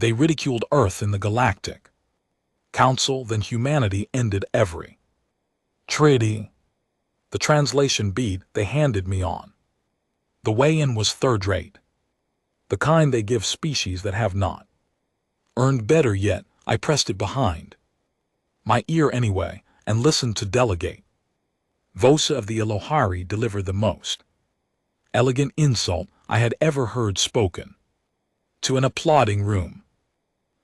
They ridiculed Earth in the Galactic Council, then humanity ended every treaty. The translation bead they handed me on the way in was third-rate, the kind they give species that have not earned. Better yet, I pressed it behind my ear anyway and listened to Delegate Vosa of the Elohari deliver the most elegant insult I had ever heard spoken to an applauding room.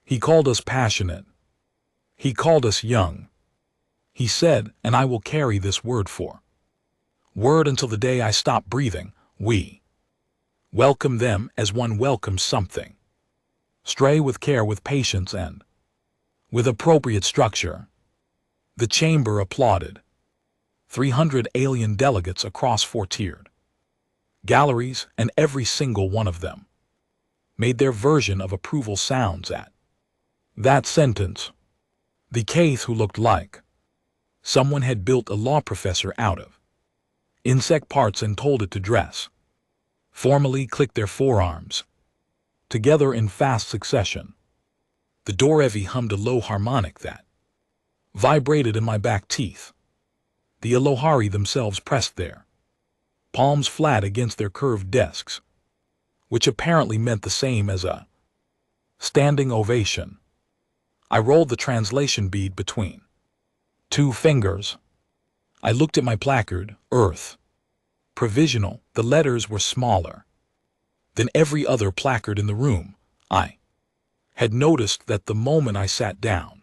He called us passionate. He called us young. He said, and I will carry this word for word until the day I stop breathing, we welcome them as one welcomes something. Stray with care, with patience, and with appropriate structure. The chamber applauded. 300 alien delegates across 4-tiered galleries, and every single one of them made their version of approval sounds at that sentence. The Kaith, who looked like someone had built a law professor out of insect parts and told it to dress, formally clicked their forearms together in fast succession. The Dorevi hummed a low harmonic that vibrated in my back teeth. The Elohari themselves pressed their palms flat against their curved desks, which apparently meant the same as a standing ovation. I rolled the translation bead between 2 fingers. I looked at my placard, Earth Provisional. The letters were smaller than every other placard in the room. I had noticed that the moment I sat down.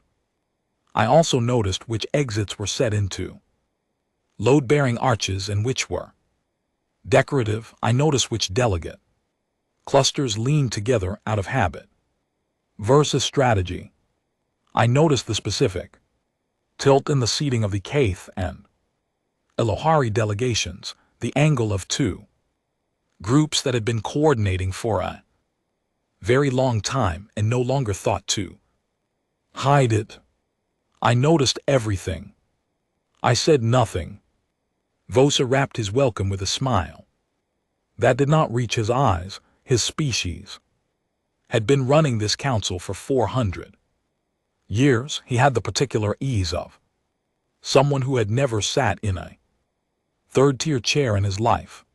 I also noticed which exits were set into load-bearing arches and which were decorative. I noticed which delegate clusters leaned together out of habit versus strategy. I noticed the specific tilt in the seating of the Kaith and Elohari delegations, the angle of 2 groups that had been coordinating for a very long time and no longer thought to hide it. I noticed everything. I said nothing. Vosa wrapped his welcome with a smile that did not reach his eyes. His species had been running this council for 400 years. He had the particular ease of someone who had never sat in a third-tier chair in his life.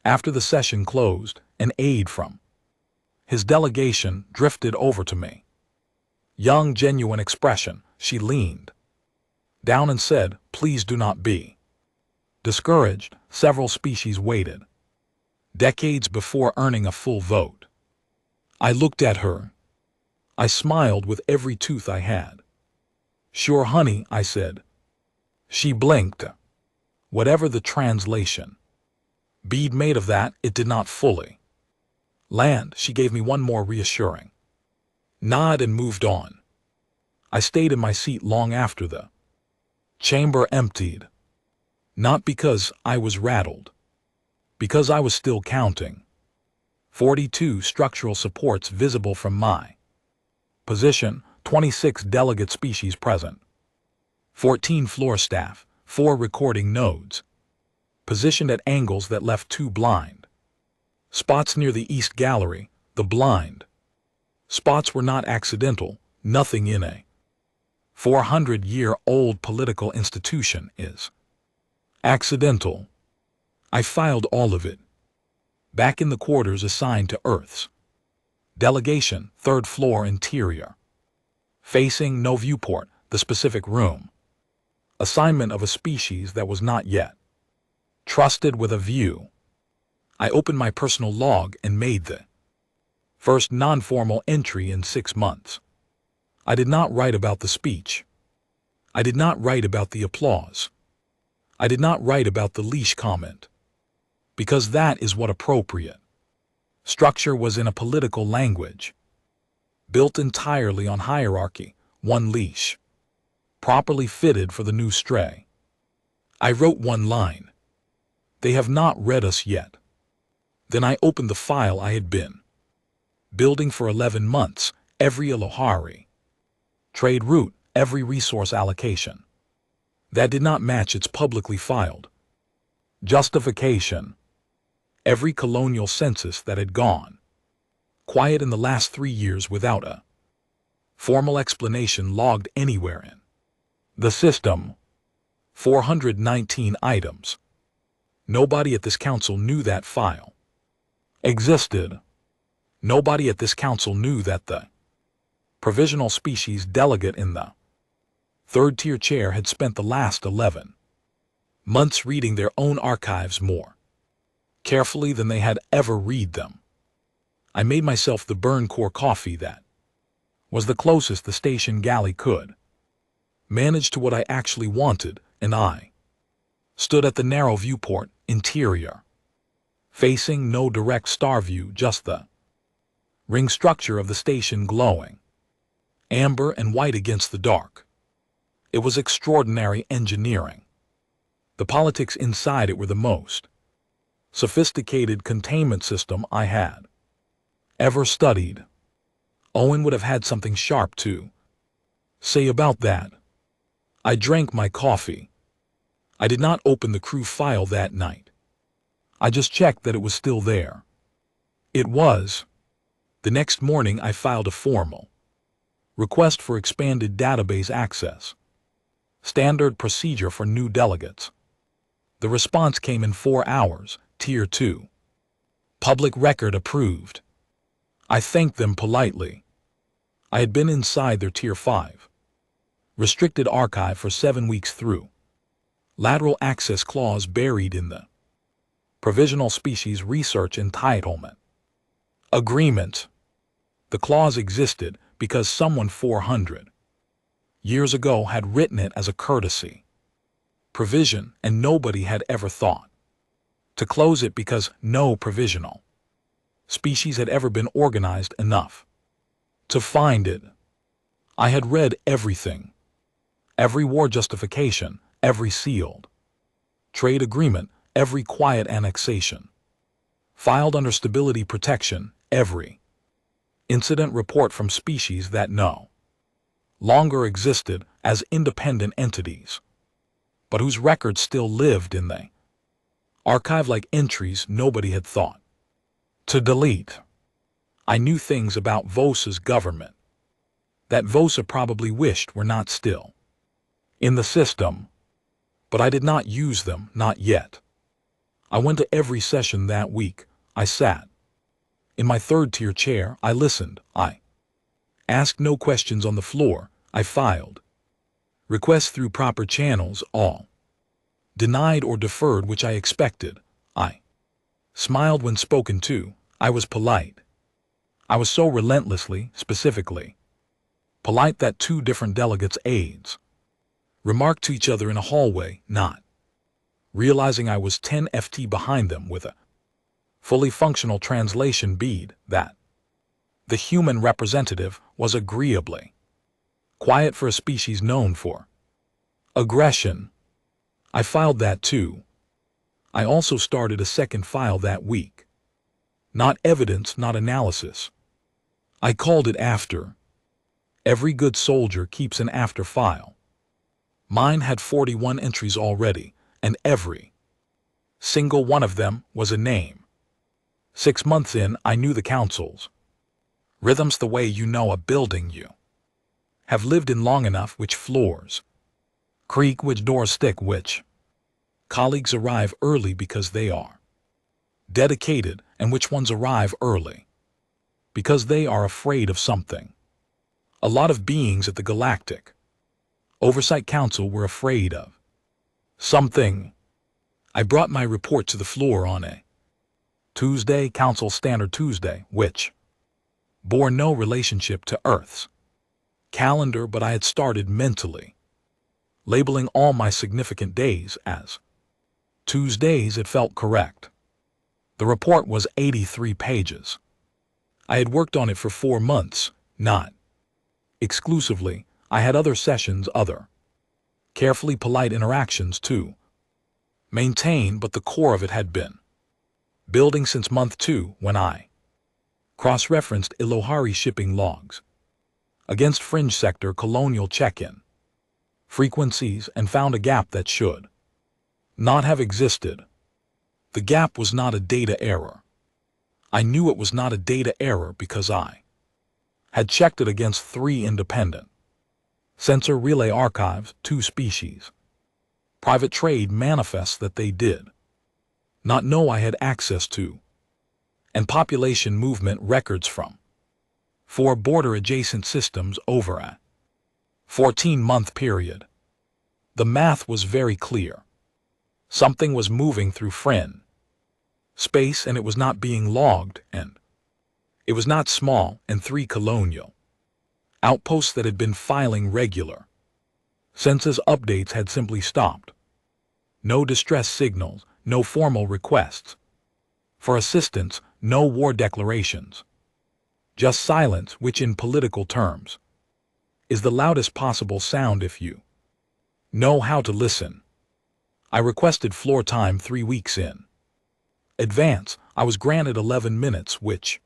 After the session closed, an aide from his delegation drifted over to me. Young, genuine expression. She leaned down and said, "Please do not be discouraged. Several species waited decades before earning a full vote." I looked at her. I smiled with every tooth I had. "Sure, honey," I said. She blinked. Whatever the translation bead made of that, it did not fully land. She gave me one more reassuring nod and moved on. I stayed in my seat long after the chamber emptied. Not because I was rattled, because I was still counting. 42 structural supports visible from my position, 26 delegate species present, 14 floor staff, 4 recording nodes, positioned at angles that left 2 blind spots near the East Gallery. The blind spots were not accidental. Nothing in a 400-year-old political institution is accidental. I filed all of it back in the quarters assigned to Earth's delegation, 3rd floor interior, facing no viewport, the specific room. Assignment of a species that was not yet trusted with a view. I opened my personal log and made the first non-formal entry in 6 months. I did not write about the speech. I did not write about the applause. I did not write about the leash comment, because that is what appropriate structure was in a political language, built entirely on hierarchy, one leash, properly fitted for the new stray. I wrote one line. They have not read us yet. Then I opened the file I had been building for 11 months, every Elohari trade route, every resource allocation that did not match its publicly filed justification, every colonial census that had gone quiet in the last 3 years without a formal explanation logged anywhere in the system. 419 items. Nobody at this council knew that file existed. Nobody at this council knew that the provisional species delegate in the third-tier chair had spent the last 11 months reading their own archives more carefully than they had ever read them. I made myself the burn core coffee that was the closest the station galley could manage to what I actually wanted, and I stood at the narrow viewport interior, facing no direct star view, just the ring structure of the station glowing amber and white against the dark. It was extraordinary engineering. The politics inside it were the most sophisticated containment system I had ever studied. Owen would have had something sharp to say about that. I drank my coffee. I did not open the crew file that night. I just checked that it was still there. It was. The next morning I filed a formal request for expanded database access. Standard procedure for new delegates. The response came in 4 hours, Tier 2. Public record approved. I thanked them politely. I had been inside their Tier 5 restricted archive for 7 weeks through lateral access clause buried in the provisional species research entitlement agreement. The clause existed because someone 400 years ago had written it as a courtesy provision, and nobody had ever thought to close it because no provisional species had ever been organized enough to find it. I had read everything, every war justification, every sealed trade agreement, every quiet annexation filed under stability protection, every incident report from species that no longer existed as independent entities, but whose records still lived in the archive like entries nobody had thought to delete. I knew things about Vosa's government that Vosa probably wished were not still in the system, but I did not use them, not yet. I went to every session that week. I sat in my third-tier chair. I listened. I asked no questions on the floor. I filed requests through proper channels, all denied or deferred, which I expected. I smiled when spoken to. I was polite. I was so relentlessly, specifically polite that 2 different delegates' aides remarked to each other in a hallway, not realizing I was 10 FT behind them with a fully functional translation bead, that the human representative was agreeably quiet for a species known for aggression. I filed that too. I also started a second file that week. Not evidence, not analysis. I called it after. Every good soldier keeps an after file. Mine had 41 entries already, and every single one of them was a name. 6 months in, I knew the council's rhythms the way you know a building you have lived in long enough, which floors creak, which doors stick, which colleagues arrive early because they are dedicated, and which ones arrive early because they are afraid of something. A lot of beings at the Galactic Oversight Council were afraid of something. I brought my report to the floor on a Tuesday, Council Standard Tuesday, which bore no relationship to Earth's calendar, but I had started mentally labeling all my significant days as Tuesdays. It felt correct. The report was 83 pages. I had worked on it for 4 months, not exclusively. I had other sessions, other carefully polite interactions to maintain, but the core of it had been building since month 2, when I cross-referenced Ilohari shipping logs against fringe sector colonial check-in frequencies and found a gap that should not have existed. The gap was not a data error. I knew it was not a data error because I had checked it against 3 independent sensor relay archives, 2 species. Private trade manifests that they did not know I had access to, and population movement records from 4 border-adjacent systems over a 14-month period. The math was very clear. Something was moving through Fren space, and it was not being logged, and it was not small, and 3 colonial outposts that had been filing regular census updates had simply stopped. No distress signals, no formal requests for assistance, no war declarations. Just silence, which in political terms is the loudest possible sound if you know how to listen. I requested floor time 3 weeks in advance. I was granted 11 minutes, which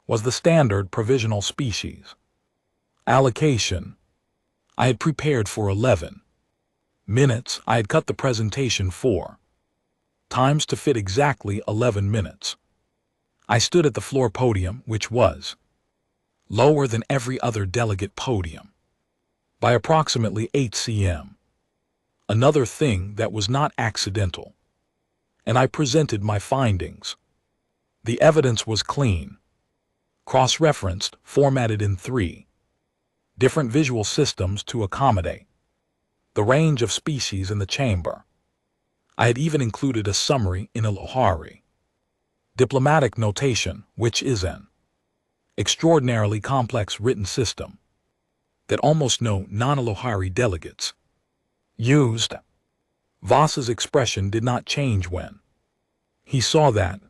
was the standard provisional species allocation. I had prepared for 11 minutes. I had cut the presentation 4 times to fit exactly 11 minutes. I stood at the floor podium, which was lower than every other delegate podium by approximately 8 cm. Another thing that was not accidental. And I presented my findings. The evidence was clean, cross-referenced, formatted in 3 different visual systems to accommodate the range of species in the chamber. I had even included a summary in Alohari diplomatic notation, which is an extraordinarily complex written system that almost no non-Alohari delegates used. Voss's expression did not change when he saw that,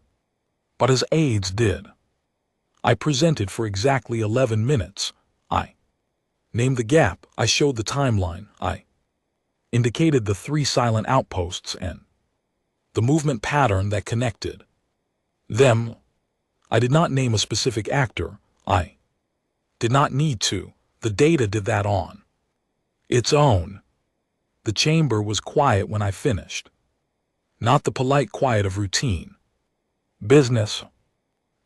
but his aides did. I presented for exactly 11 minutes. I named the gap. I showed the timeline. I indicated the 3 silent outposts and the movement pattern that connected them. I did not name a specific actor. I did not need to. The data did that on its own. The chamber was quiet when I finished. Not the polite quiet of routine business,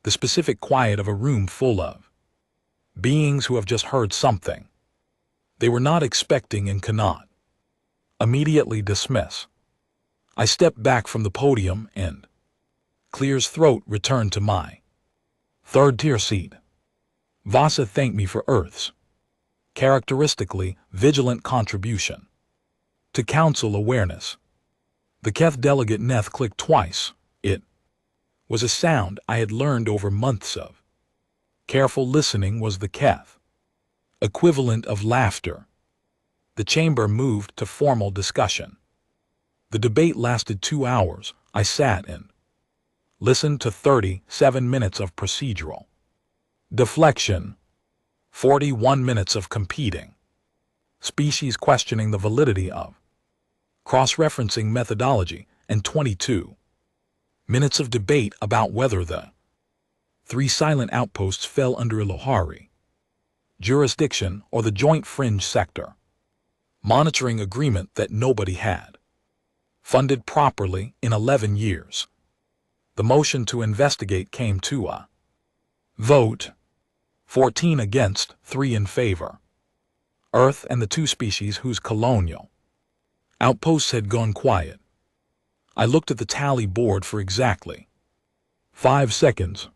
the specific quiet of a room full of beings who have just heard something they were not expecting and cannot immediately dismiss. I stepped back from the podium and Clear's throat returned to my 3rd-tier seat. Vasa thanked me for Earth's characteristically vigilant contribution to council awareness. The Keth delegate Neth clicked twice. It was a sound I had learned over months of careful listening was the Keth equivalent of laughter. The chamber moved to formal discussion. The debate lasted 2 hours. I sat and listened to 37 minutes of procedural deflection, 41 minutes of competing species questioning the validity of cross-referencing methodology, and 22 minutes of debate about whether the 3 silent outposts fell under Alohari jurisdiction or the joint fringe sector monitoring agreement that nobody had funded properly in 11 years. The motion to investigate came to a vote, 14 against, 3 in favor. Earth and the 2 species whose colonial outposts had gone quiet. I looked at the tally board for exactly 5 seconds.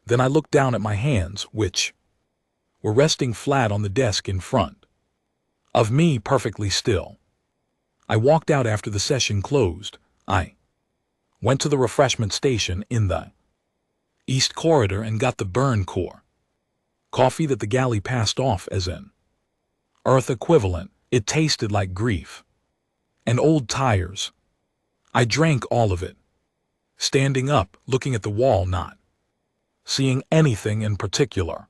Then I looked down at my hands, which were resting flat on the desk in front of me, perfectly still. I walked out after the session closed. I went to the refreshment station in the East Corridor and got the Burn Core coffee that the galley passed off as an Earth equivalent. It tasted like grief and old tires. I drank all of it, standing up, looking at the wall, not seeing anything in particular.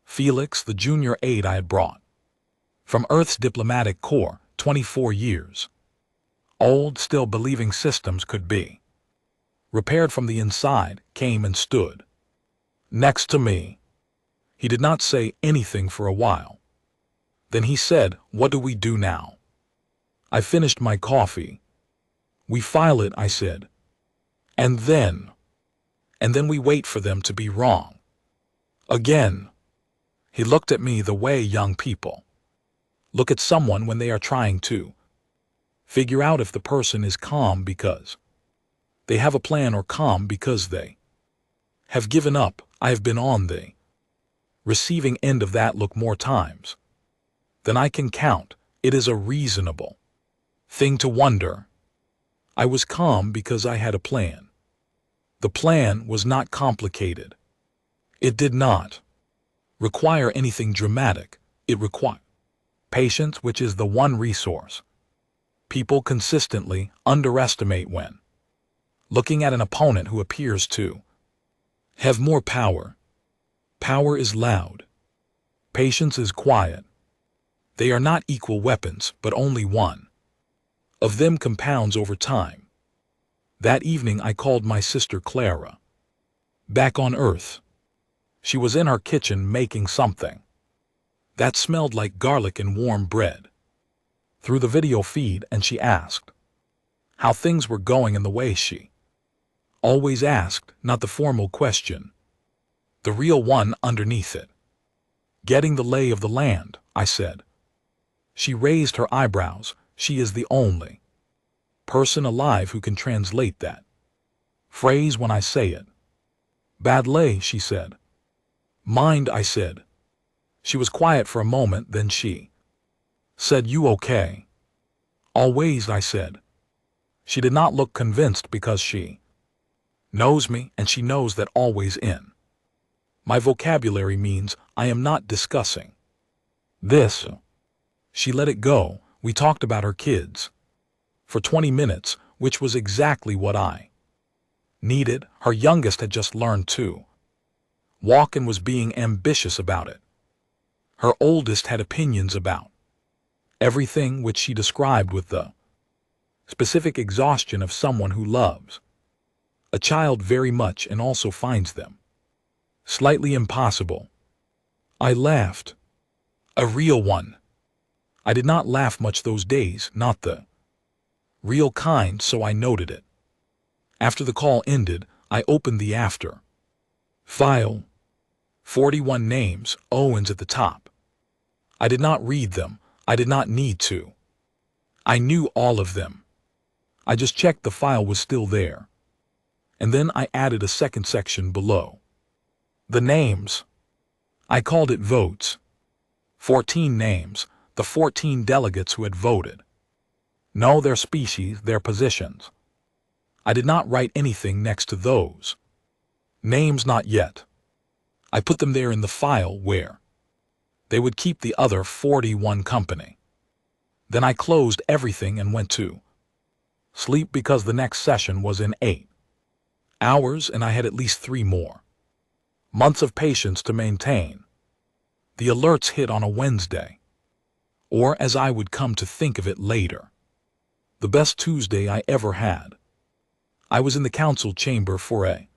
Felix, the junior aide I had brought from Earth's diplomatic corps, 24 years old, still believing systems could be repaired from the inside, came and stood next to me. He did not say anything for a while. Then he said, "What do we do now?" I finished my coffee. "We file it," I said. And then and then we wait for them to be wrong. Again, he looked at me the way young people look at someone when they are trying to figure out if the person is calm because they have a plan or calm because they have given up. I have been on the receiving end of that look more times than I can count. It is a reasonable thing to wonder. I was calm because I had a plan. The plan was not complicated. It did not require anything dramatic. It required patience, which is the one resource people consistently underestimate when looking at an opponent who appears to have more power. Power is loud. Patience is quiet. They are not equal weapons, but only one of them compounds over time. That evening I called my sister Clara back on Earth. She was in her kitchen making something that smelled like garlic and warm bread through the video feed, and she asked how things were going in the way she always asked, not the formal question, the real one underneath it. Getting the lay of the land, I said. She raised her eyebrows. She is the only person alive who can translate that phrase when I say it. Bad lay, she said. Mind, I said. She was quiet for a moment, then she said, you okay? Always, I said. She did not look convinced because she knows me, and she knows that always in my vocabulary means I am not discussing this. She let it go. We talked about her kids for 20 minutes, which was exactly what I needed. Her youngest had just learned to walk and was being ambitious about it. Her oldest had opinions about everything, which she described with the specific exhaustion of someone who loves a child very much and also finds them slightly impossible. I laughed. A real one. I did not laugh much those days, not the real kind, so I noted it. After the call ended, I opened the after file. 41 names, Owens at the top. I did not read them. I did not need to. I knew all of them. I just checked the file was still there. And then I added a second section below the names. I called it votes. 14 names, the 14 delegates who had voted. No, their species, their positions. I did not write anything next to those names, not yet. I put them there in the file where they would keep the other 41 company. Then I closed everything and went to sleep because the next session was in 8 hours and I had at least 3 more months of patience to maintain. The alerts hit on a Wednesday, or as I would come to think of it later, the best Tuesday I ever had. I was in the council chamber for a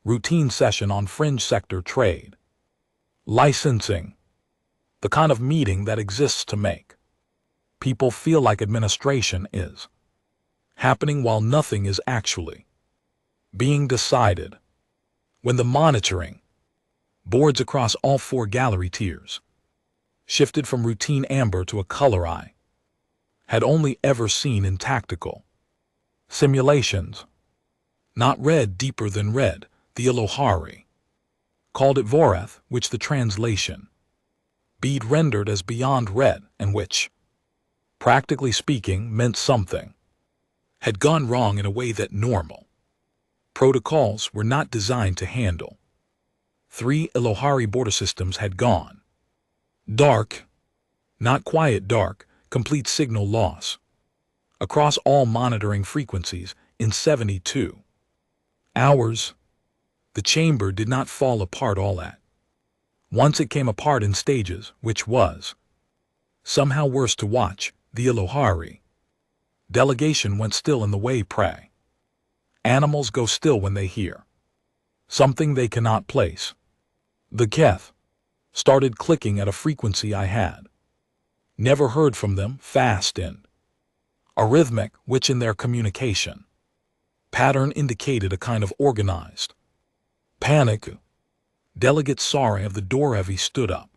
routine session on fringe sector trade licensing, the kind of meeting that exists to make people feel like administration is happening while nothing is actually being decided. When the monitoring boards across all 4 gallery tiers shifted from routine amber to a color I had only ever seen in tactical simulations, not red deeper than red, the Elohari called it Vorath, which the translation bead rendered as beyond red, and which, practically speaking, meant something had gone wrong in a way that normal protocols were not designed to handle. 3 Elohari border systems had gone dark, not quiet dark, complete signal loss across all monitoring frequencies in 72 hours. The chamber did not fall apart all at once. It came apart in stages, which was somehow worse to watch. The Elohari delegation went still in the way prey animals go still when they hear something they cannot place. The Keth started clicking at a frequency I had never heard from them, fast and arrhythmic, which in their communication pattern indicated a kind of organized Panic. Delegate Sare of the Dorevi stood up,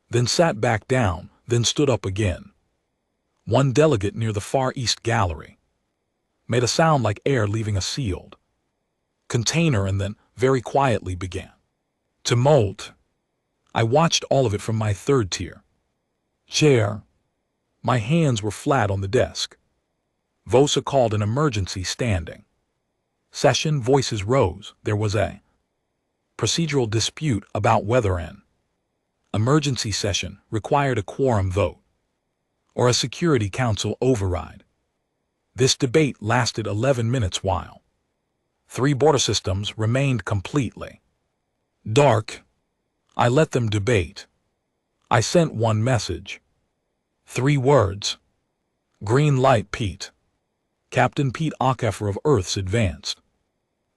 then sat back down, then stood up again. One delegate near the far east gallery made a sound like air leaving a sealed container and then very quietly began to molt. I watched all of it from my third tier chair. My hands were flat on the desk. Vosa called an emergency standing session. Voices rose. There was a procedural dispute about whether an emergency session required a quorum vote or a Security Council override. This debate lasted 11 minutes while 3 border systems remained completely dark. I let them debate. I sent one message. 3 words. Green light, Pete. Captain Pete Ockefer of Earth's Advanced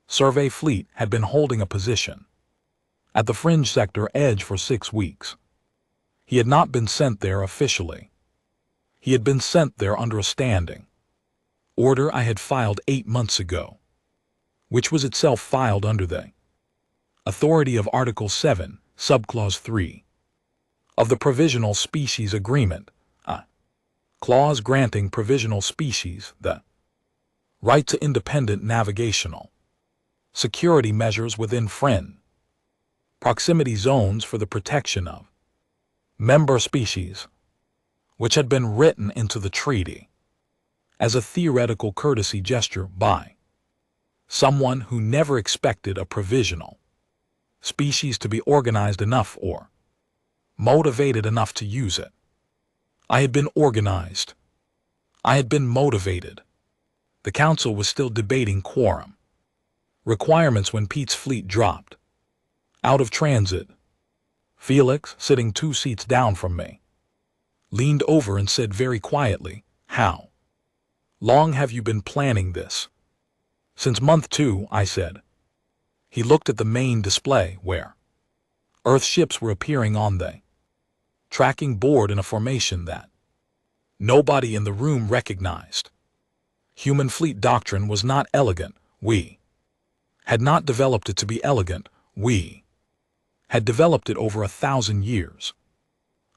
Survey Fleet had been holding a position at the fringe sector edge for 6 weeks. He had not been sent there officially. He had been sent there under a standing order I had filed 8 months ago, which was itself filed under the authority of Article 7, Subclause 3 of the Provisional Species Agreement, a clause granting provisional species the right to independent navigational security measures within friend proximity zones for the protection of member species, which had been written into the treaty as a theoretical courtesy gesture by someone who never expected a provisional species to be organized enough or motivated enough to use it. I had been organized. I had been motivated. The council was still debating quorum requirements when Pete's fleet dropped out of transit. Felix, sitting 2 seats down from me, leaned over and said very quietly, "How long have you been planning this?" "Since month 2, I said. He looked at the main display where Earth ships were appearing on the tracking board in a formation that nobody in the room recognized. Human fleet doctrine was not elegant. We had not developed it to be elegant. We had developed it over 1,000 years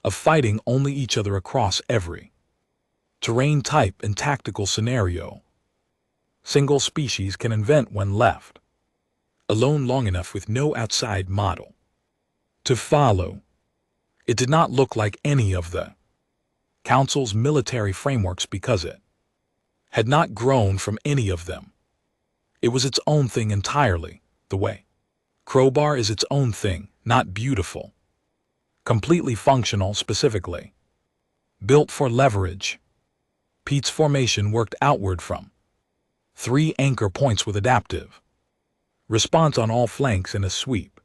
of fighting only each other across every terrain type and tactical scenario single species can invent when left alone long enough with no outside model to follow. It did not look like any of the Council's military frameworks because it had not grown from any of them. It was its own thing entirely, the way Crowbar is its own thing, not beautiful, completely functional specifically, built for leverage. Pete's formation worked outward from 3 anchor points with adaptive response on all flanks in a sweep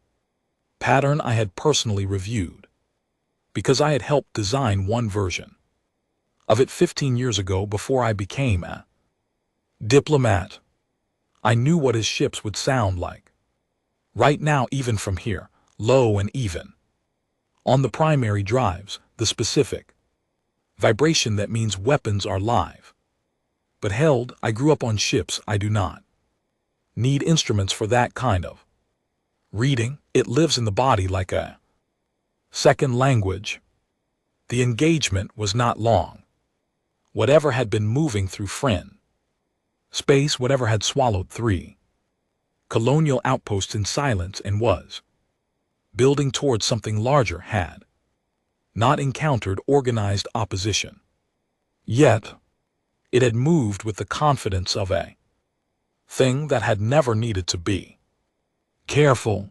pattern I had personally reviewed, because I had helped design one version of it 15 years ago before I became a diplomat. I knew what his ships would sound like. Right now, even from here, low and even. On the primary drives, the specific vibration that means weapons are live. But held, I grew up on ships. I do not need instruments for that kind of reading. It lives in the body like a second language. The engagement was not long. Whatever had been moving through friend space, whatever had swallowed 3 colonial outposts in silence and was building towards something larger, had not encountered organized opposition. Yet, it had moved with the confidence of a thing that had never needed to be. Careful.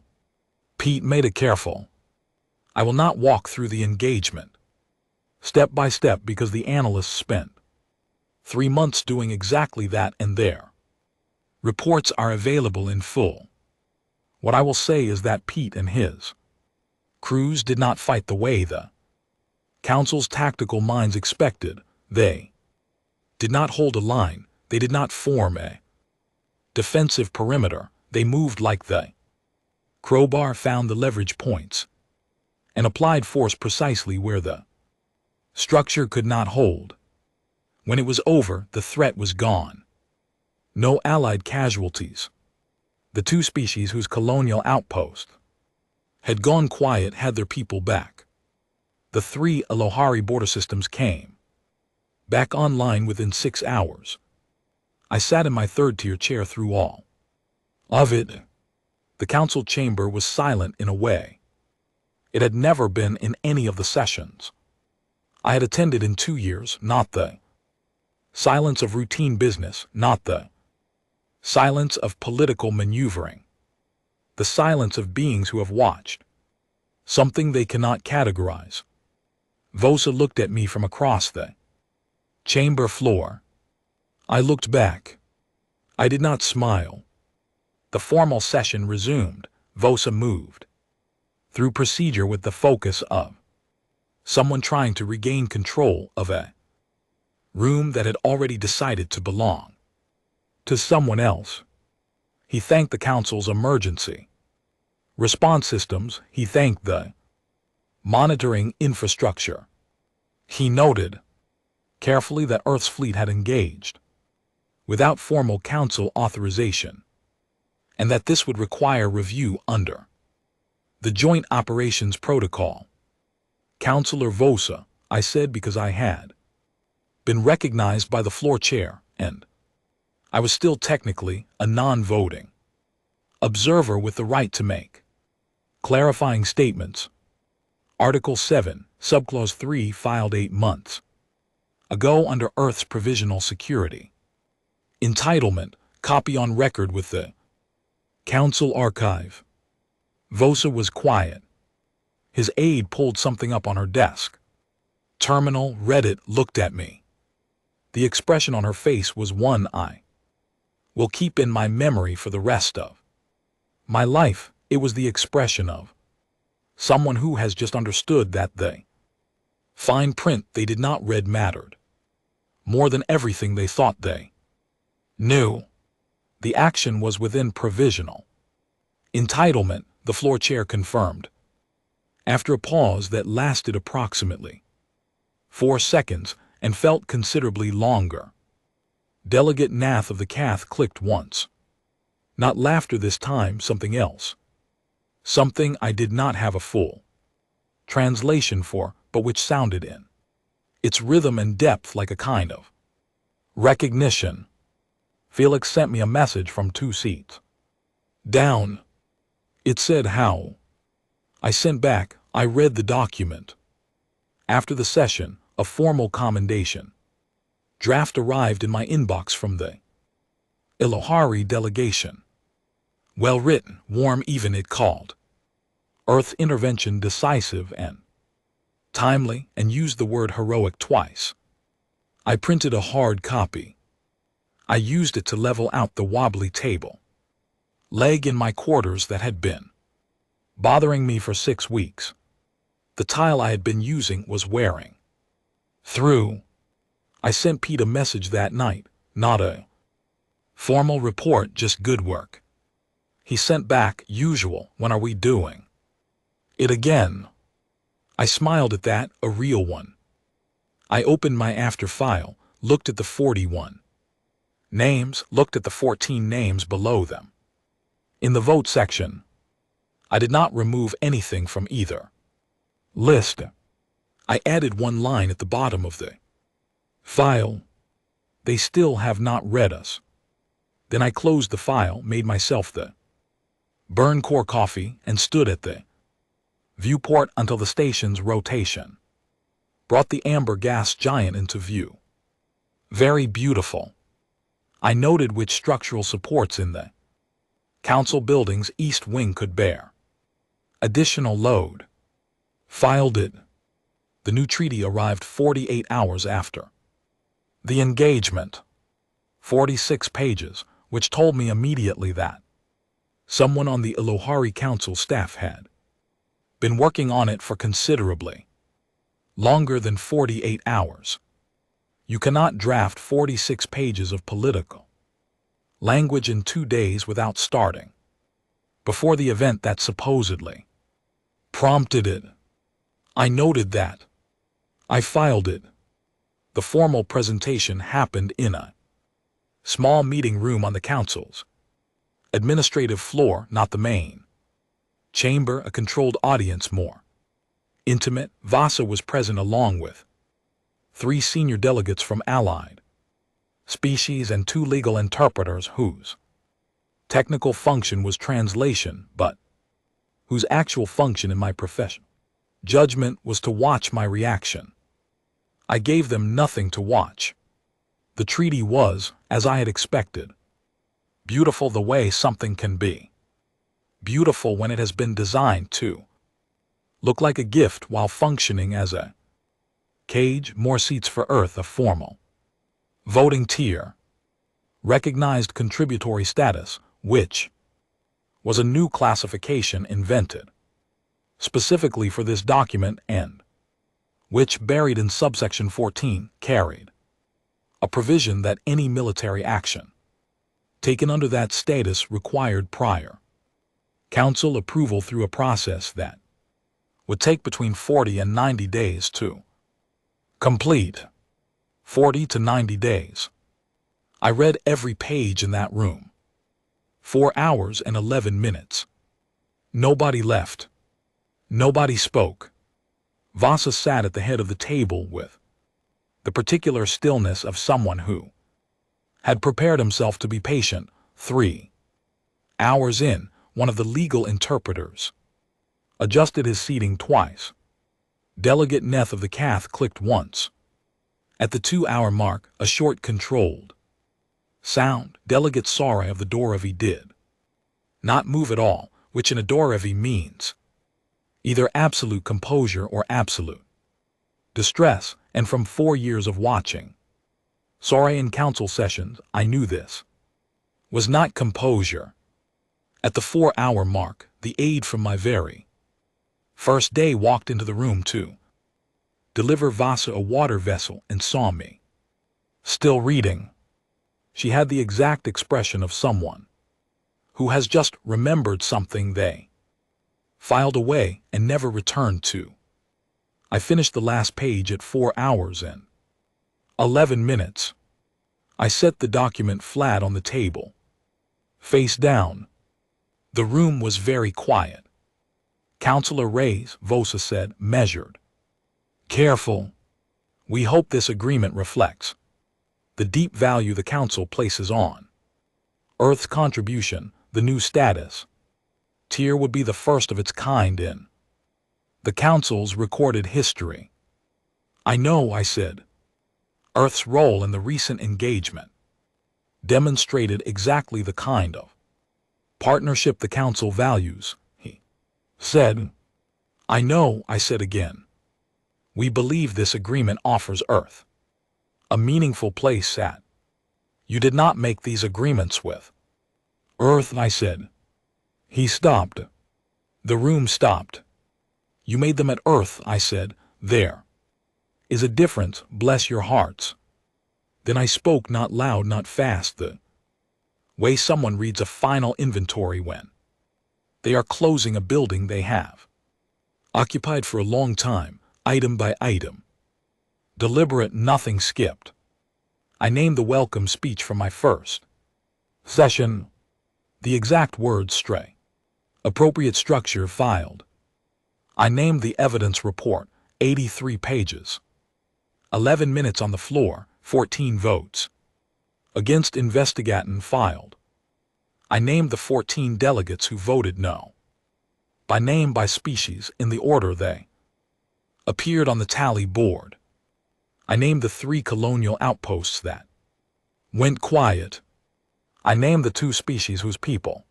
Pete made it careful. I will not walk through the engagement step by step because the analysts spent 3 months doing exactly that, and their reports are available in full. What I will say is that Pete and his crews did not fight the way the Council's tactical minds expected. They did not hold a line. They did not form a defensive perimeter. They moved like the Crowbar found the leverage points and applied force precisely where the structure could not hold. When it was over, the threat was gone. No Allied casualties. The two species whose colonial outpost had gone quiet had their people back. The three Alohari border systems came back online within 6 hours. I sat in my third-tier chair through all of it. The council chamber was silent in a way it had never been in any of the sessions I had attended in 2 years, not the silence of routine business, not the silence of political maneuvering, the silence of beings who have watched something they cannot categorize. Vosa looked at me from across the chamber floor. I looked back. I did not smile. The formal session resumed. Vosa moved through procedure with the focus of someone trying to regain control of a room that had already decided to belong to someone else. He thanked the council's emergency response systems. He thanked the monitoring infrastructure. He noted carefully that Earth's fleet had engaged without formal council authorization, and that this would require review under the Joint Operations Protocol. Councilor Vosa, I said, because I had been recognized by the floor chair, and I was still technically a non-voting observer with the right to make clarifying statements. Article 7, Subclause 3, filed 8 months ago under Earth's Provisional Security Entitlement, copy on record with the Council Archive. Vosa was quiet. His aide pulled something up on her desk. Terminal, read it, looked at me. The expression on her face was one I will keep in my memory for the rest of my life. It was the expression of someone who has just understood that the fine print they did not read mattered more than everything they thought they knew. The action was within provisional entitlement, the floor chair confirmed. After a pause that lasted approximately 4 seconds and felt considerably longer, Delegate Nath of the Cath clicked once. Not laughter this time, something else. Something I did not have a full translation for, but which sounded in its rhythm and depth like a kind of recognition. Felix sent me a message from 2 seats down. It said how. I sent back. I read the document. After the session, a formal commendation draft arrived in my inbox from the Alohari delegation. Well written, warm, even, it called Earth intervention decisive and timely, and used the word heroic twice. I printed a hard copy. I used it to level out the wobbly table leg in my quarters that had been bothering me for 6 weeks. The tile I had been using was wearing through. I sent Pete a message that night, not a formal report, just good work. He sent back, usual, when are we doing it again? I smiled at that, a real one. I opened my after file, looked at the 41 names, looked at the 14 names below them. In the vote section, I did not remove anything from either list. I added one line at the bottom of the file. They still have not read us. Then I closed the file, made myself the burn core coffee, and stood at the viewport until the station's rotation brought the amber gas giant into view. Very beautiful. I noted which structural supports in the council building's east wing could bear additional load. Filed it. The new treaty arrived 48 hours after the engagement. 46 pages, which told me immediately that someone on the Alohari Council staff had been working on it for considerably longer than 48 hours. You cannot draft 46 pages of political language in 2 days without starting before the event that supposedly prompted it. I noted that. I filed it. The formal presentation happened in a small meeting room on the council's Administrative floor, not the main. Chamber, a controlled audience more. Intimate, Vasa was present along with 3 senior delegates from allied species and 2 legal interpreters whose technical function was translation, but whose actual function in my profession judgment was to watch my reaction. I gave them nothing to watch. The treaty was, as I had expected, beautiful the way something can be. Beautiful when it has been designed to look like a gift while functioning as a cage, more seats for Earth, a formal voting tier, recognized contributory status, which was a new classification invented specifically for this document and which, buried in subsection 14, carried a provision that any military action taken under that status required prior council approval through a process that would take between 40 and 90 days to complete. 40 to 90 days. I read every page in that room. 4 hours and 11 minutes. Nobody left. Nobody spoke. Vasa sat at the head of the table with the particular stillness of someone who had prepared himself to be patient. 3 hours in, one of the legal interpreters adjusted his seating twice. Delegate Neth of the Cath clicked once. At the 2-hour mark, a short controlled sound. Delegate Sarai of the Dorevi did not move at all, which in a Dorevi means either absolute composure or absolute distress, and from 4 years of watching Sarai in council sessions, I knew this was not composure. At the 4-hour mark, the aide from my very first day walked into the room to deliver Vasa a water vessel and saw me still reading. She had the exact expression of someone who has just remembered something they filed away and never returned to. I finished the last page at 4 hours and 11 minutes. I set the document flat on the table, face down. The room was very quiet. Councillor Reyes, Vosa said, measured. Careful. We hope this agreement reflects the deep value the Council places on Earth's contribution. The new status tier would be the first of its kind in the Council's recorded history. I know, I said. Earth's role in the recent engagement demonstrated exactly the kind of partnership the Council values, he said. I know, I said again. We believe this agreement offers Earth a meaningful place at. You did not make these agreements with Earth, I said. He stopped. The room stopped. You made them at Earth, I said. There is a difference, bless your hearts. Then I spoke, not loud, not fast, the way someone reads a final inventory when they are closing a building they have occupied for a long time, item by item. Deliberate, nothing skipped. I named the welcome speech from my first session. The exact words stray. Appropriate structure filed. I named the evidence report, 83 pages. 11 minutes on the floor, 14 votes. Against investigatin filed. I named the 14 delegates who voted no. By name, by species, in the order they appeared on the tally board. I named the 3 colonial outposts that went quiet. I named the 2 species whose people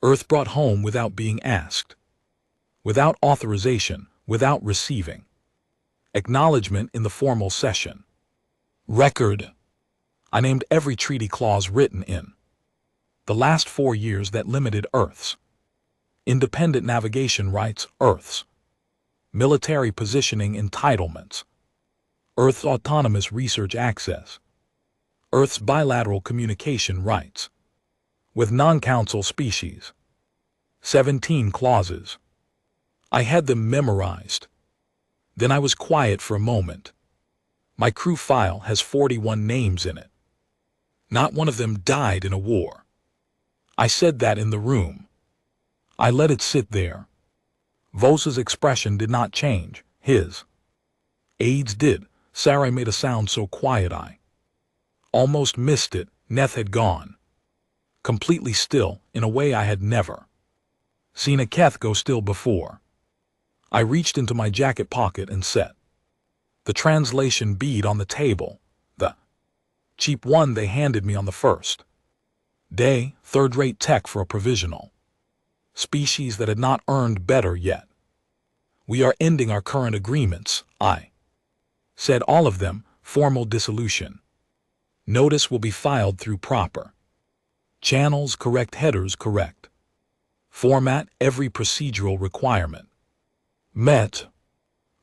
Earth brought home without being asked, without authorization, without receiving acknowledgement in the formal session. Record. I named every treaty clause written in the last 4 years that limited Earth's independent navigation rights, Earth's military positioning entitlements, Earth's autonomous research access, Earth's bilateral communication rights with non-council species. 17 clauses. I had them memorized. Then I was quiet for a moment. My crew file has 41 names in it. Not one of them died in a war. I said that in the room. I let it sit there. Vosa's expression did not change. His aides did. Sarai made a sound so quiet I almost missed it. Neth had gone. Completely still, in a way I had never seen a Keth go still before. I reached into my jacket pocket and set the translation bead on the table, the cheap one they handed me on the first day, third-rate tech for a provisional species that had not earned better yet. We are ending our current agreements, I said, all of them, formal dissolution. Notice will be filed through proper channels, correct headers, correct format, every procedural requirement met.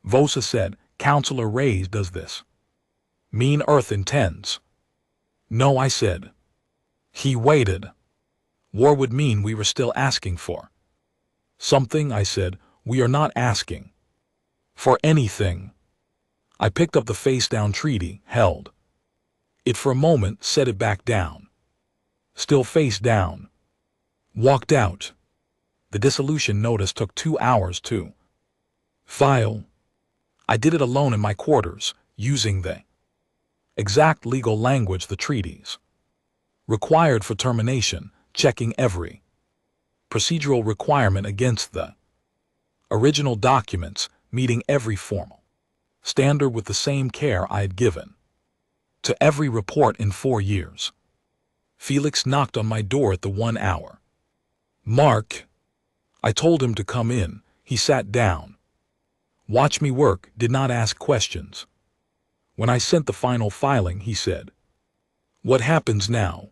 Vosa said, Counselor Reyes, does this mean Earth intends? No, I said. He waited. War would mean we were still asking for something, I said. We are not asking for anything. I picked up the face-down treaty, held it for a moment, set it back down. Still face down. Walked out. The dissolution notice took 2 hours to file. I did it alone in my quarters, using the exact legal language the treaties required for termination, checking every procedural requirement against the original documents, meeting every formal standard with the same care I had given to every report in 4 years. Felix knocked on my door at the 1 hour mark. I told him to come in. He sat down. Watch me work, did not ask questions. When I sent the final filing, he said, What happens now?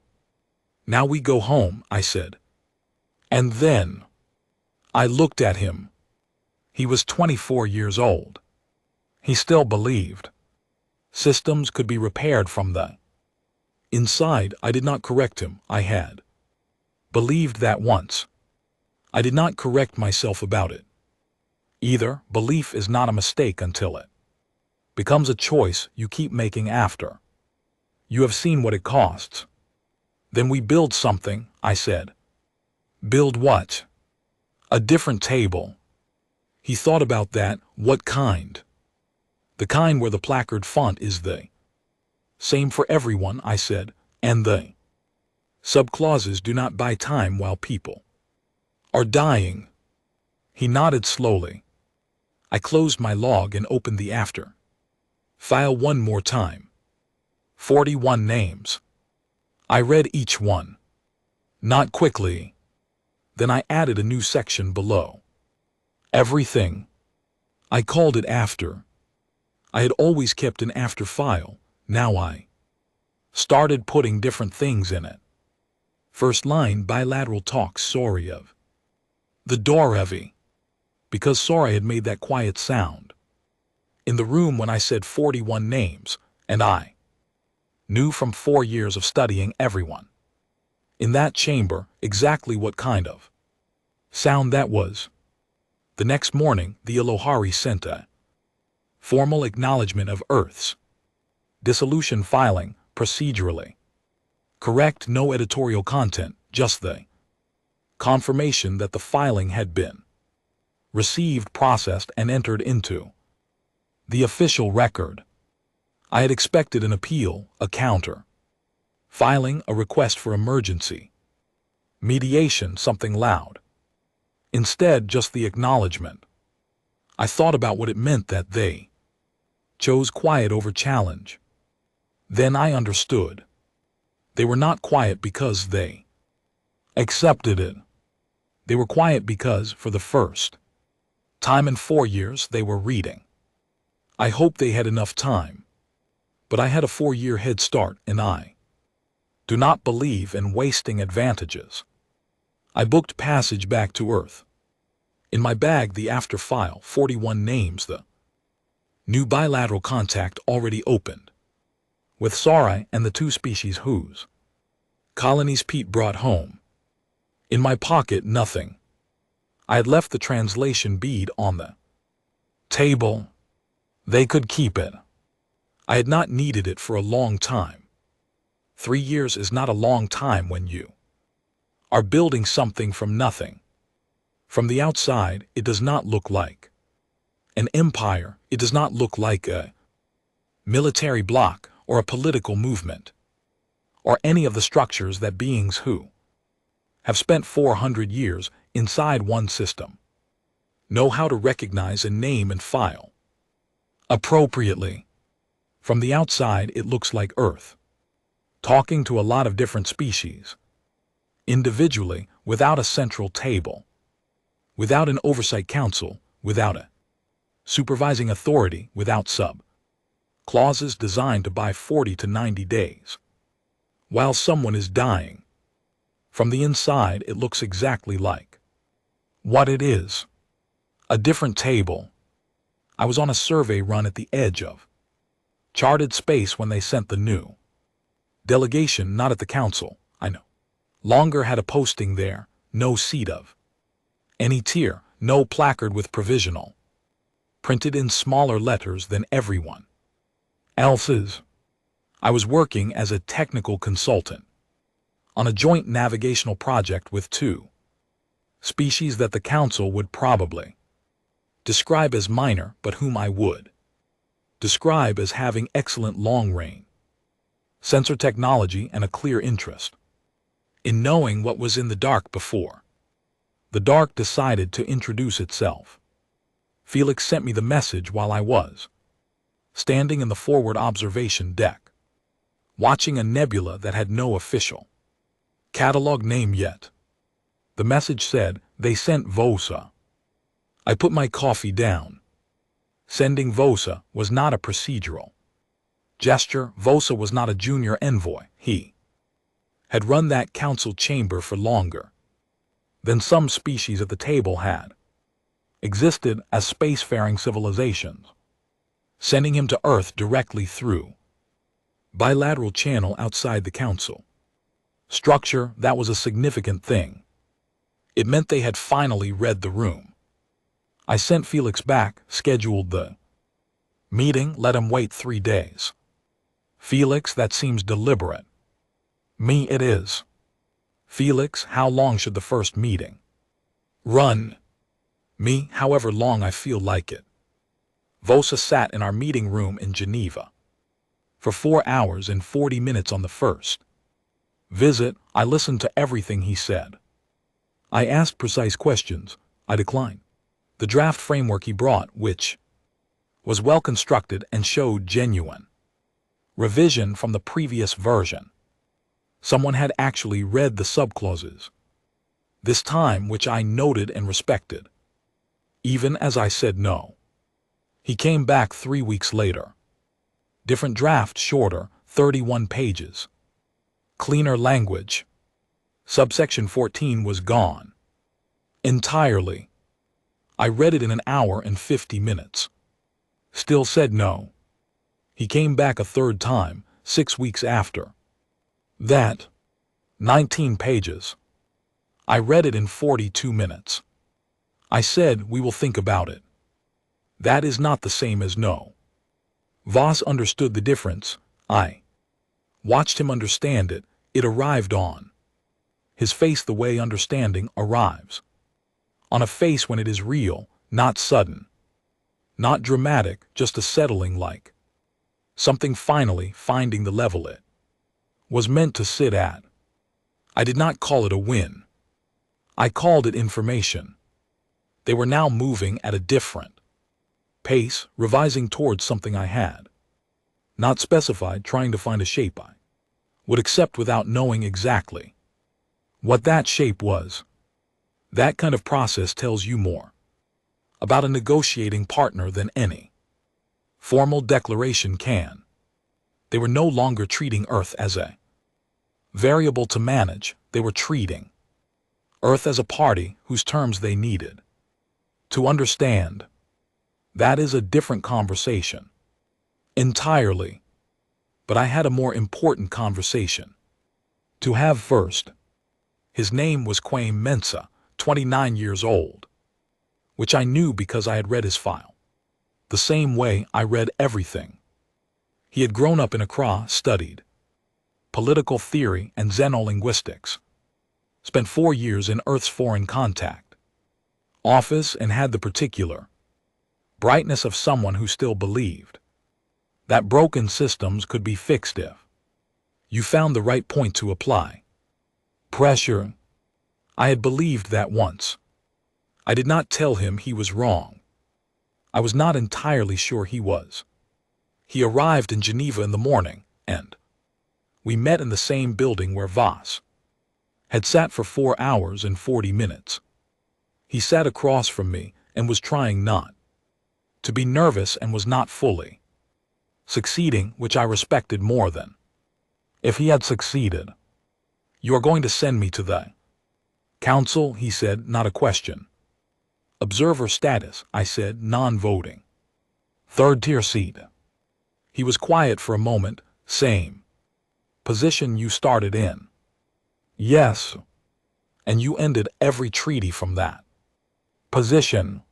Now we go home, I said. And then I looked at him. He was 24 years old. He still believed systems could be repaired from the inside. I did not correct him. I had believed that once. I did not correct myself about it. Either belief is not a mistake until it becomes a choice you keep making after you have seen what it costs. Then we build something, I said. Build what? A different table. He thought about that. What kind? The kind where the placard font is the same for everyone, I said, and the subclauses do not buy time while people are dying. He nodded slowly. I closed my log and opened the after file one more time. 41 names. I read each one. Not quickly. Then I added a new section below. Everything. I called it after. I had always kept an after file. Now I started putting different things in it. First line, bilateral talks, sorry of the door heavy. Because sorry had made that quiet sound in the room when I said 41 names, and I knew from 4 years of studying everyone in that chamber exactly what kind of sound that was. The next morning, the Elohari sent a formal acknowledgement of Earth's dissolution filing, procedurally correct, no editorial content, just the confirmation that the filing had been received, processed, and entered into the official record. I had expected an appeal, a counter filing, a request for emergency mediation, something loud. Instead, just the acknowledgement. I thought about what it meant that they chose quiet over challenge. Then I understood. They were not quiet because they accepted it. They were quiet because, for the first time in 4 years, they were reading. I hoped they had enough time. But I had a 4-year head start, and I do not believe in wasting advantages. I booked passage back to Earth. In my bag, the after file, 41 names, the new bilateral contact already opened, with Sarai and the 2 species whose colonies Pete brought home. In my pocket, nothing. I had left the translation bead on the table. They could keep it. I had not needed it for a long time. 3 years is not a long time when you are building something from nothing. From the outside, it does not look like an empire. It does not look like a military bloc or a political movement, or any of the structures that beings who have spent 400 years inside one system know how to recognize and name and file appropriately. From the outside, it looks like Earth, talking to a lot of different species, individually, without a central table, without an oversight council, without a supervising authority, without clauses designed to buy 40 to 90 days while someone is dying. From the inside, it looks exactly like what it is. A different table. I was on a survey run at the edge of charted space when they sent the new delegation, not at the council, I no longer had a posting there, no seat of any tier, no placard with provisional, printed in smaller letters than everyone else's. I was working as a technical consultant on a joint navigational project with two species that the council would probably describe as minor, but whom I would describe as having excellent long-range sensor technology and a clear interest in knowing what was in the dark before the dark decided to introduce itself. Felix sent me the message while I was standing in the forward observation deck, watching a nebula that had no official catalog name yet. The message said, they sent Vosa. I put my coffee down. Sending Vosa was not a procedural gesture. Vosa was not a junior envoy. He had run that council chamber for longer than some species at the table had existed as spacefaring civilizations, sending him to Earth directly through bilateral channel outside the council structure. That was a significant thing. It meant they had finally read the room. I sent Felix back, scheduled the meeting, let him wait 3 days. Felix, that seems deliberate. Me, it is. Felix, how long should the first meeting run? Me, however long I feel like it. Vosa sat in our meeting room in Geneva for 4 hours and 40 minutes on the first visit. I listened to everything he said. I asked precise questions. I declined the draft framework he brought, which was well constructed and showed genuine revision from the previous version. Someone had actually read the subclauses this time, which I noted and respected, even as I said no. He came back 3 weeks later. Different draft, shorter, 31 pages. Cleaner language. Subsection 14 was gone entirely. I read it in an hour and 50 minutes. Still said no. He came back a third time, 6 weeks after that. 19 pages. I read it in 42 minutes. I said, we will think about it. That is not the same as no. Voss understood the difference. I watched him understand it. It arrived on his face the way understanding arrives on a face when it is real, not sudden, not dramatic, just a settling, like something finally finding the level it was meant to sit at. I did not call it a win. I called it information. They were now moving at a different pace, revising towards something I had not specified, trying to find a shape I would accept without knowing exactly what that shape was. That kind of process tells you more about a negotiating partner than any formal declaration can. They were no longer treating Earth as a variable to manage. They were treating Earth as a party whose terms they needed to understand. That is a different conversation entirely. But I had a more important conversation to have first. His name was Kwame Mensah, 29 years old, which I knew because I had read his file the same way I read everything. He had grown up in Accra, studied political theory and xenolinguistics, Spent 4 years in Earth's foreign contact office and had the particular brightness of someone who still believed that broken systems could be fixed if you found the right point to apply pressure. I had believed that once. I did not tell him he was wrong. I was not entirely sure he was. He arrived in Geneva in the morning, and we met in the same building where Voss had sat for 4 hours and 40 minutes. He sat across from me and was trying not to be nervous and was not fully succeeding, which I respected more than if he had succeeded. "You are going to send me to the council," he said, not a question. "Observer status," I said, non-voting. "Third-tier seat." He was quiet for a moment. "Same position you started in?" "Yes." "And you ended every treaty from that position?"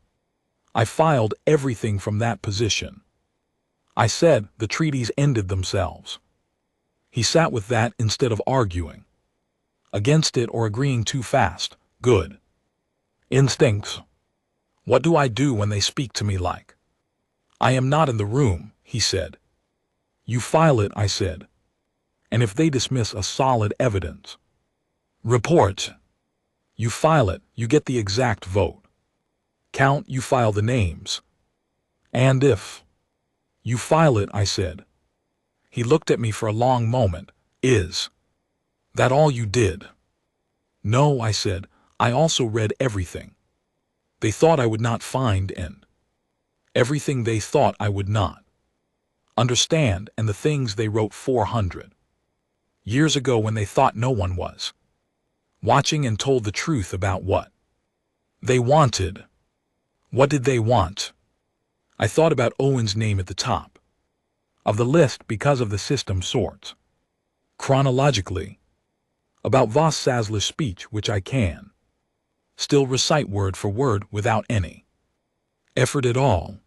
"I filed everything from that position." I said, "The treaties ended themselves." He sat with that instead of arguing against it or agreeing too fast. "Good instincts. What do I do when they speak to me like I am not in the room?" he said. "You file it," I said. "And if they dismiss a solid evidence report, you file it, you get the exact vote count, you file the names. And if you file it," I said. He looked at me for a long moment. "Is that all you did?" "No," I said. "I also read everything they thought I would not find and everything they thought I would not understand, and the things they wrote 400 years ago when they thought no one was watching, and told the truth about what they wanted." "What did they want?" I thought about Owen's name at the top of the list because of the system sorts chronologically, about Voss Sassler's speech, which I can still recite word for word without any effort at all.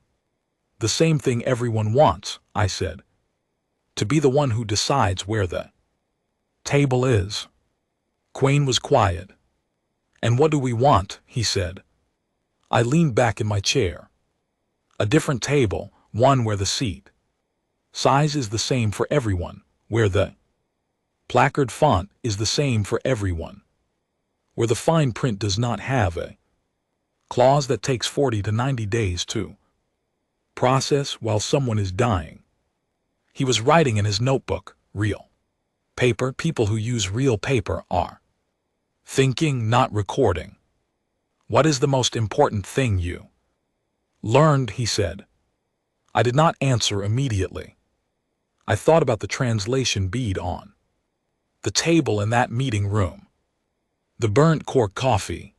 "The same thing everyone wants," I said. "To be the one who decides where the table is." Quain was quiet. "And what do we want?" he said. I leaned back in my chair. "A different table, one where the seat size is the same for everyone, where the placard font is the same for everyone, where the fine print does not have a clause that takes 40 to 90 days to process while someone is dying." He was writing in his notebook. "Real paper, people who use real paper are thinking, not recording." "What is the most important thing you learned?" he said. I did not answer immediately. I thought about the translation bead on the table in that meeting room, the burnt cork coffee,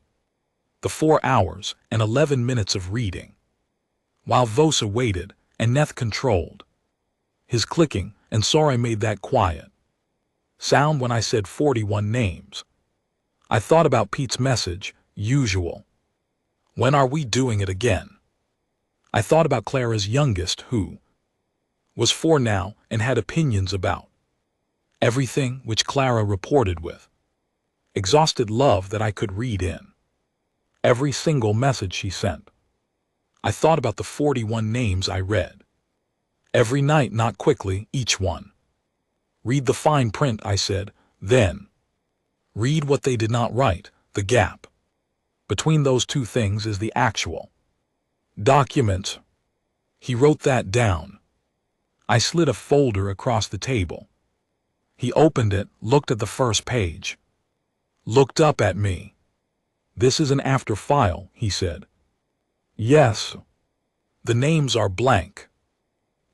the 4 hours and 11 minutes of reading, while Vosa waited and Neth controlled his clicking, and sorry made that quiet sound when I said 41 names. I thought about Pete's message, usual. When are we doing it again? I thought about Clara's youngest, who was 4 now and had opinions about everything, which Clara reported with exhausted love that I could read in every single message she sent. I thought about the 41 names I read every night, not quickly, each one. "Read the fine print," I said, "then read what they did not write. The gap between those two things is the actual document." He wrote that down. I slid a folder across the table. He opened it, looked at the first page, looked up at me. "This is an after file," he said. "Yes." "The names are blank."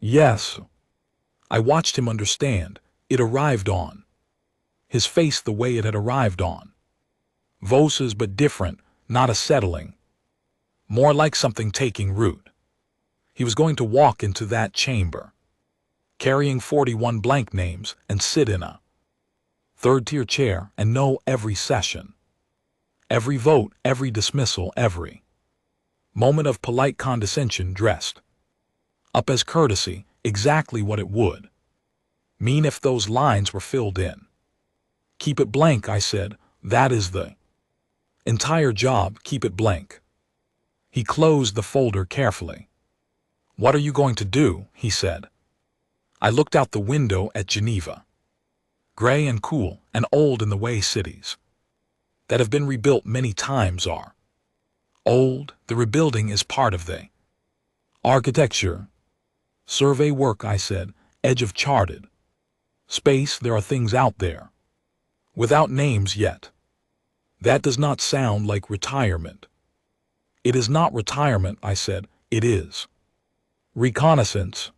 "Yes." I watched him understand. It arrived on his face the way it had arrived on Vosa's, but different, not a settling, more like something taking root. He was going to walk into that chamber, carrying 41 blank names, and sit in a third-tier chair and know every session, every vote, every dismissal, every moment of polite condescension dressed up as courtesy, exactly what it would mean if those lines were filled in. "Keep it blank," I said, That is the entire job, keep it blank. He closed the folder carefully. What are you going to do? He said. I looked out the window at Geneva. Gray and cool and old in the way cities that have been rebuilt many times are. Old, the rebuilding is part of the architecture. Survey work, I said, edge of charted space. There are things out there without names yet. That does not sound like retirement. It is not retirement, I said, it is reconnaissance.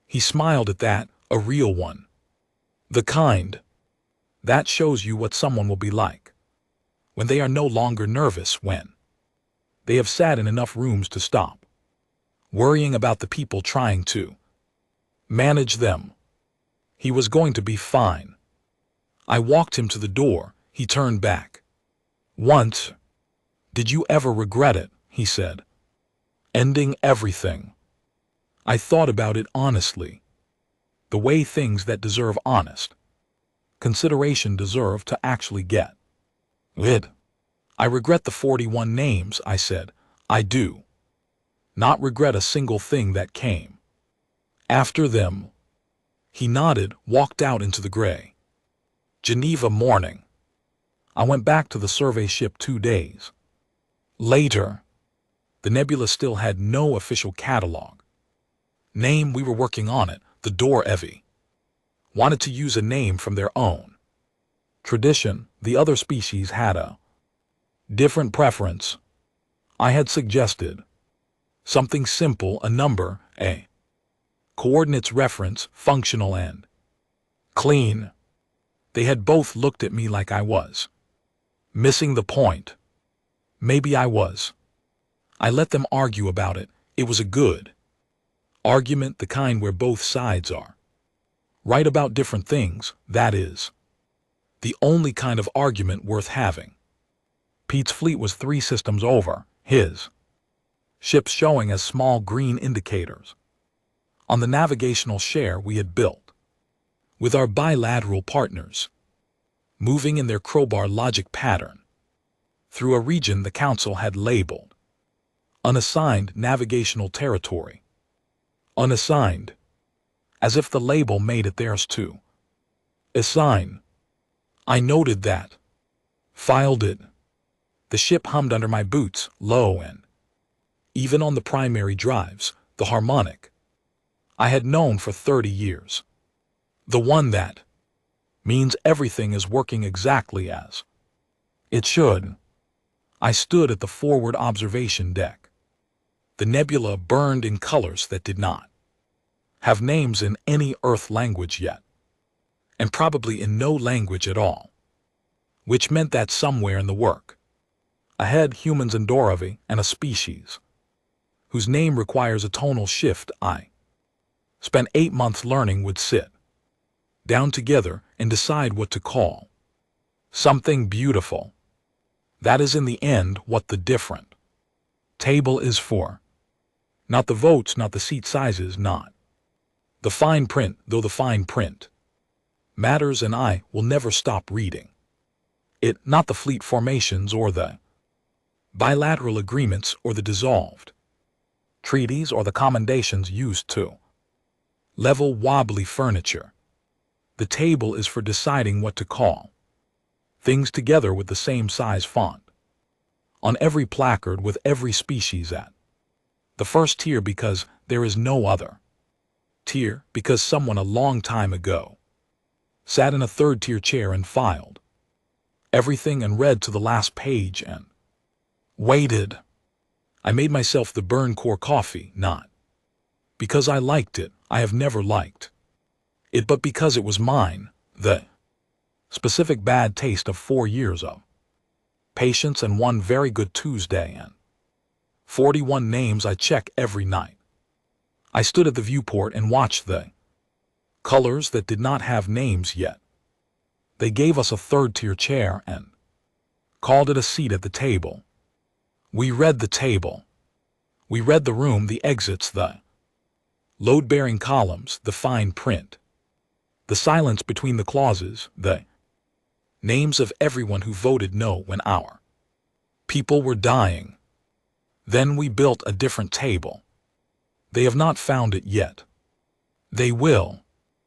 He smiled at that, a real one. The kind that shows you what someone will be like when they are no longer nervous, when they have sat in enough rooms to stop worrying about the people trying to manage them. He was going to be fine. I walked him to the door. He turned back. Once. Did you ever regret it? He said. Ending everything. I thought about it honestly. The way things that deserve honest consideration deserve to actually get it. I regret the 41 names, I said. I do not regret a single thing that came after them. He nodded, walked out into the gray Geneva morning. I went back to the survey ship 2 days later. The nebula still had no official catalog name. We were working on it. The Dor Evi wanted to use a name from their own tradition. The other species had a different preference. I had suggested something simple, a number, a coordinates reference, functional and clean. They had both looked at me like I was missing the point. Maybe I was. I let them argue about it. It was a good argument, the kind where both sides are right about different things. That is the only kind of argument worth having. Pete's fleet was 3 systems over, his ships showing as small green indicators on the navigational share we had built with our bilateral partners, moving in their crowbar logic pattern through a region the Council had labeled unassigned navigational territory. Unassigned, as if the label made it theirs to assign. I noted that, filed it. The ship hummed under my boots, low and even on the primary drives, the harmonic I had known for 30 years. The one that means everything is working exactly as it should. I stood at the forward observation deck. The nebula burned in colors that did not have names in any Earth language yet, and probably in no language at all, which meant that somewhere in the work ahead, humans and Doravi and a species whose name requires a tonal shift I spent 8 months learning would sit down together and decide what to call something beautiful. That is in the end what the different table is for. Not the votes, not the seat sizes, not the fine print, though the fine print matters, and I will never stop reading it, not the fleet formations or the bilateral agreements or the dissolved treaties or the commendations used to level wobbly furniture. The table is for deciding what to call things together with the same size font on every placard with every species at the first tier, because there is no other tier, because someone a long time ago sat in a 3rd tier chair and filed everything and read to the last page and waited. I made myself the burn core coffee, not because I liked it, I have never liked it, but because it was mine, the specific bad taste of 4 years of patience and one very good Tuesday and 41 names I check every night. I stood at the viewport and watched the colors that did not have names yet. They gave us a 3rd tier chair and called it a seat at the table. We read the table. We read the room, the exits, the load-bearing columns, the fine print, the silence between the clauses, the Names of everyone who voted no when our people were dying. Then we built a different table. They have not found it yet. They will.